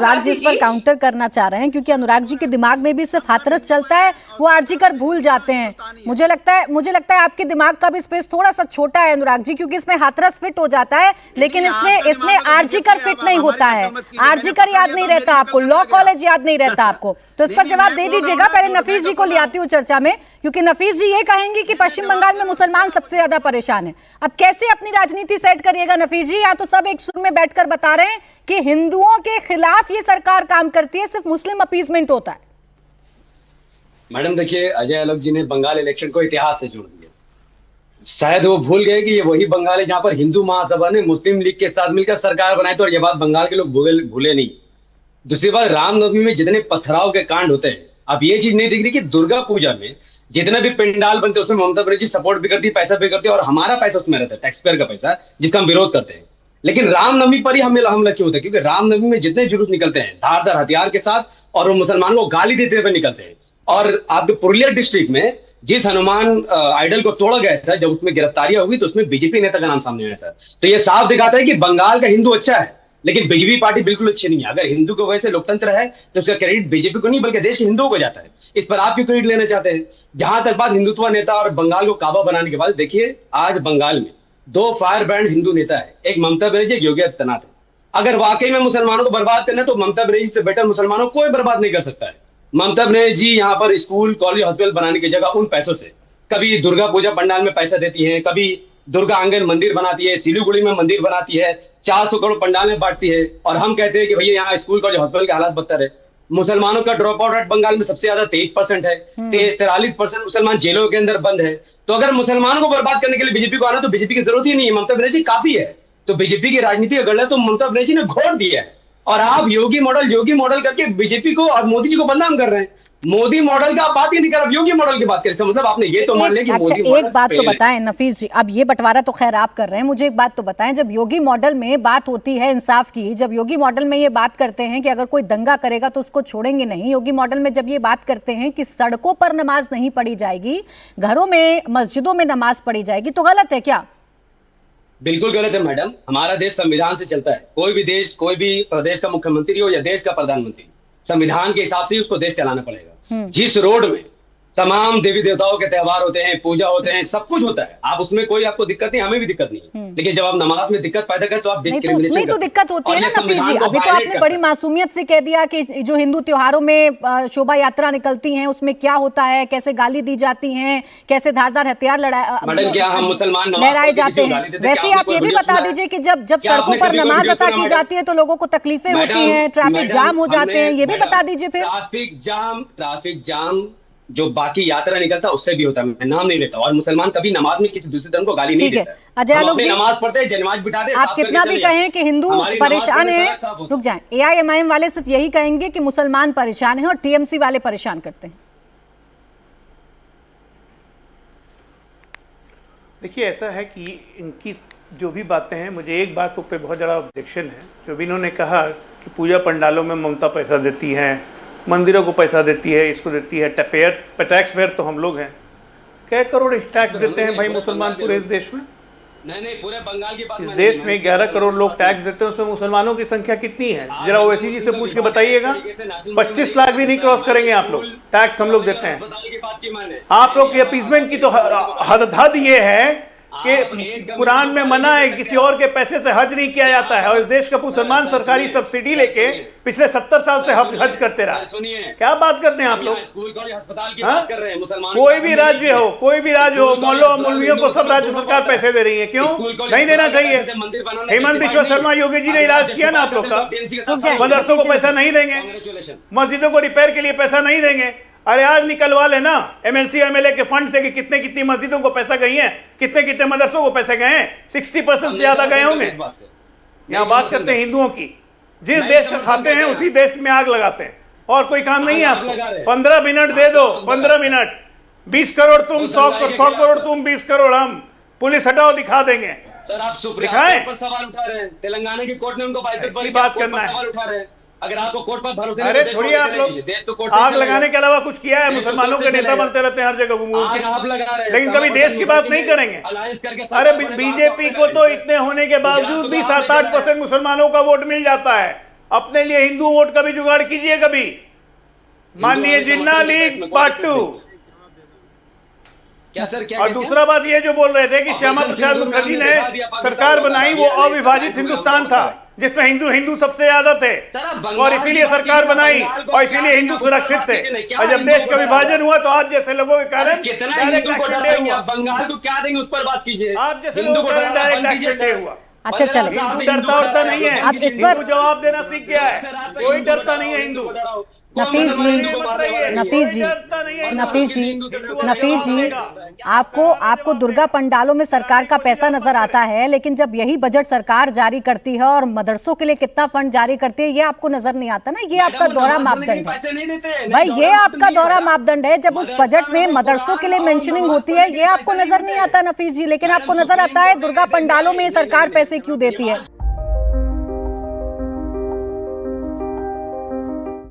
अनुराग जी इस पर काउंटर करना चाह रहे हैं, क्योंकि अनुराग जी के दिमाग में भी सिर्फ हाथरस चलता है, वो आरजीकर भूल जाते हैं। मुझे लगता है आपके दिमाग का भी स्पेस थोड़ा सा छोटा है अनुराग जी, क्योंकि इसमें हाथरस फिट हो जाता है, लेकिन इसमें आरजीकर फिट नहीं होता है। आरजीकर याद नहीं रहता आपको, लॉ कॉलेज याद नहीं रहता आपको, तो इस पर जवाब दे दीजिएगा। पहले नफीस जी को ले आती हूँ चर्चा में, क्योंकि नफीस जी ये कहेंगे कि पश्चिम बंगाल में मुसलमान सबसे ज्यादा परेशान है। अब कैसे अपनी राजनीति सेट करिएगा नफीस जी? या तो सब एक सुर में बैठकर बता रहे हैं कि हिंदुओं के खिलाफ ये सरकार काम करती है, सिर्फ मुस्लिम अपीसमेंट होता है। मैडम देखिए, अजय आलोक जी ने बंगाल इलेक्शन को इतिहास से जोड़ दिया। शायद वो भूल गए कि ये वही बंगाल है जहां पर हिंदू महासभा ने मुस्लिम लीग के साथ मिलकर सरकार बनाई थी, और ये बात बंगाल के लोग भूले नहीं। दूसरी बात, रामनवमी में जितने पथराव के कांड होते हैं, अब ये चीज नहीं दिख रही कि दुर्गा पूजा में जितने भी पंडाल बनते हैं उसमें ममता बनर्जी सपोर्ट भी करती है, पैसा भी करती है, और हमारा पैसा उसमें रहता है, टैक्स पेयर का पैसा, जिसका हम विरोध करते हैं। लेकिन रामनवमी पर ही हमें हमला क्यों होता है? क्योंकि रामनवमी में जितने जुलूस निकलते हैं धारदार हथियार के साथ, और वो मुसलमानों को गाली देते हुए निकलते हैं। और आपके पुरुलिया डिस्ट्रिक्ट में जिस हनुमान आइडल को तोड़ा गया था, जब उसमें गिरफ्तारियां हुई तो उसमें बीजेपी नेता का नाम सामने आया था। तो ये साफ दिखाता है कि बंगाल का हिंदू अच्छा है, लेकिन बीजेपी पार्टी बिल्कुल अच्छी नहीं है। अगर हिंदू को वैसे लोकतंत्र है तो उसका क्रेडिट बीजेपी को नहीं बल्कि देश के हिंदुओं को जाता है। इस पर आप क्यों क्रेडिट लेना चाहते हैं? जहां तक बात हिंदुत्व नेता और बंगाल को काबा बनाने के बाद, देखिए आज बंगाल में 2 फायर ब्रांड हिंदू नेता है, एक ममता बनर्जी, एक योगी आदित्यनाथ है। अगर वाकई में मुसलमानों को बर्बाद करना है तो ममता बनर्जी से बेटर मुसलमानों को कोई बर्बाद नहीं कर सकता है। ममता बनर्जी यहाँ पर स्कूल कॉलेज हॉस्पिटल बनाने की जगह उन पैसों से कभी दुर्गा पूजा पंडाल में पैसा देती है, कभी दुर्गा आंगन मंदिर बनाती है, सिलीगुड़ी में मंदिर बनाती है, 400 करोड़ पंडाल में बांटती है, और हम कहते हैं कि भैया यहाँ स्कूल कॉलेज हॉस्पिटल के हालात बदतर है। मुसलमानों का ड्रॉप आउट रेट बंगाल में सबसे ज्यादा 23% है, 43% मुसलमान जेलों के अंदर बंद है। तो अगर मुसलमानों को बर्बाद करने के लिए बीजेपी को आना, तो बीजेपी की जरूरत ही नहीं है, ममता बनर्जी काफी है। तो बीजेपी की राजनीति का गढ़ तो ममता बनर्जी ने घोट दिया है, और आप योगी मॉडल करके बीजेपी को और मोदी जी को बदनाम कर रहे हैं। मोदी मॉडल का आप बात ही नहीं कर, अब योगी मॉडल की बात करें, मतलब आपने ये तो मान लिया कि अच्छा, मोदी एक बात तो बताएं नफीस जी, अब ये बंटवारा तो खैर आप कर रहे हैं, मुझे एक बात तो बताएं, जब योगी मॉडल में बात होती है इंसाफ की, जब योगी मॉडल में ये बात करते हैं कि अगर कोई दंगा करेगा तो उसको छोड़ेंगे नहीं, योगी मॉडल में जब ये बात करते हैं कि सड़कों पर नमाज नहीं पढ़ी जाएगी, घरों में मस्जिदों में नमाज पढ़ी जाएगी, तो गलत है क्या? बिल्कुल गलत है मैडम। हमारा देश संविधान से चलता है। कोई भी देश, कोई भी प्रदेश का मुख्यमंत्री हो या देश का प्रधानमंत्री, संविधान के हिसाब से ही उसको देश चलाना पड़ेगा। जिस रोड में तमाम देवी देवताओं के त्योहार होते हैं, पूजा होते हैं, सब कुछ होता है, आप उसमें कोई आपको दिक्कत नहीं, हमें भी दिक्कत नहीं है, लेकिन जब आप नमाज में दिक्कत पैदा करें तो आप नहीं, तो उसमें तो दिक्कत होती है ना नफीस जी। अभी तो आपने बड़ी मासूमियत से कह दिया कि जो हिंदू त्योहारों में शोभा यात्रा निकलती हैं उसमें क्या होता है, कैसे गाली दी जाती हैं, कैसे धारदार हथियार लहराए जाते हैं। वैसे आप ये भी बता दीजिए कि जब सड़कों पर नमाज अता की जाती है तो लोगों को तकलीफें होती हैं, ट्रैफिक जाम हो जाते हैं, ये भी बता दीजिए फिर। ट्रैफिक जाम जो बाकी यात्रा निकलता है उससे भी होता है, मैं नाम नहीं लेता। और मुसलमान कभी नमाज में किसी दूसरे धर्म को गाली नहीं देता। अजय आलोक जी, नमाज पढ़ते हैं, जनमाज बिठा दे, आप कितना भी कहें कि हिंदू परेशान है, रुक जाएं, एआईएमआईएम वाले सिर्फ यही कहेंगे कि मुसलमान परेशान हैं और टीएमसी वाले परेशान करते हैं। देखिए, ऐसा है कि इनकी जो भी बातें हैं, मुझे एक बात पे बहुत ज़्यादा ऑब्जेक्शन है। जो भी इन्होंने कहा कि पूजा पंडालों में ममता पैसा देती है, मंदिरों को पैसा देती है, इसको देती है, टैक्स पेयर तो हम लोग हैं। क्या करोड़ टैक्स देते हैं भाई मुसलमान पूरे इस देश में? नहीं, पूरे बंगाल की बात, इस देश में 11 करोड़ लोग टैक्स देते हैं, उसमें मुसलमानों की संख्या कितनी है? जरा ओवैसी जी से पूछ के बताइएगा। 25 लाख भी नहीं क्रॉस करेंगे आप लोग, टैक्स हम लोग देते हैं। आप लोग की अपीजमेंट की तो हद ये है कि कुरान में मना है, किसी और के पैसे से हज नहीं किया जाता है, और इस देश का मुसलमान सरकारी सब्सिडी लेके पिछले 70 साल से हज करते रहा। क्या बात करते हैं आप लोग? कोई भी राज्य हो, मौलवियों मौलवियों को सब राज्य सरकार पैसे दे रही है, क्यों नहीं देना चाहिए? हेमंत बिश्वा शर्मा योगी जी ने इलाज किया ना आप लोग का। मदरसों को पैसा नहीं देंगे, मस्जिदों को रिपेयर के लिए पैसा नहीं देंगे। अरे आज निकलवा लेना एमएलसी एमएलए के फंड से कि कितनी मस्जिदों को पैसा गई है, कितने मदरसों को पैसे गए हैं। 60% से ज्यादा गए होंगे। यहाँ बात करते हैं हिंदुओं की, जिस देश का खाते हैं उसी देश में आग लगाते हैं, और कोई काम नहीं है आपको। 15 मिनट दे दो, 15 मिनट, 20 करोड़ तुम, 100 करोड़ तुम, 20 करोड़ हम, पुलिस हटाओ, दिखा देंगे। सर आप सुप्रीम कोर्ट सवाल उठा रहे हैं, तेलंगाना की कोर्ट ने उनको बात करना है। अगर आपको कोर्ट पर भरोसा नहीं, अरे छोड़िए आप लोग, आग लगाने के अलावा कुछ किया है? मुसलमानों के नेता बनते रहते हैं हर जगह घूम के, लेकिन कभी देश की बात नहीं करेंगे। अरे बीजेपी को तो इतने होने के बावजूद भी 7-8% मुसलमानों का वोट मिल जाता है, अपने लिए हिंदू वोट का भी जुगाड़ कीजिए कभी। माननीय जिन्ना लीग पार्ट 2। क्या सर, क्या और दूसरा बात ये जो बोल रहे थे कि श्यामा प्रसाद मुखर्जी ने सरकार बनाई, वो अविभाजित हिंदुस्तान था जिसमें हिंदू सबसे ज्यादा थे और इसीलिए सरकार बनाई और इसीलिए हिंदू सुरक्षित थे। और जब देश का विभाजन हुआ तो आप जैसे लोगों के कारण बंगाल को क्या देंगे उस पर बात कीजिए। आप जैसे लोगों के कारण डायरेक्ट एक्शन हुआ। अच्छा चले, हिंदू डरता उड़ता नहीं है, अब इस पर जवाब देना सीख गया है, कोई डरता नहीं है हिंदू। नफीस जी, आपको दुर्गा पंडालों में सरकार का पैसा नजर आता है, लेकिन जब यही बजट सरकार जारी करती है और मदरसों के लिए कितना फंड जारी करती है, ये आपको नजर नहीं आता ना। ये आपका दोहरा मापदंड है भाई, ये आपका दोहरा मापदंड है। जब उस बजट में मदरसों के लिए मेंशनिंग होती है, ये आपको नजर नहीं आता नफीस जी, लेकिन आपको नजर आता है दुर्गा पंडालों में सरकार पैसे क्यों देती है।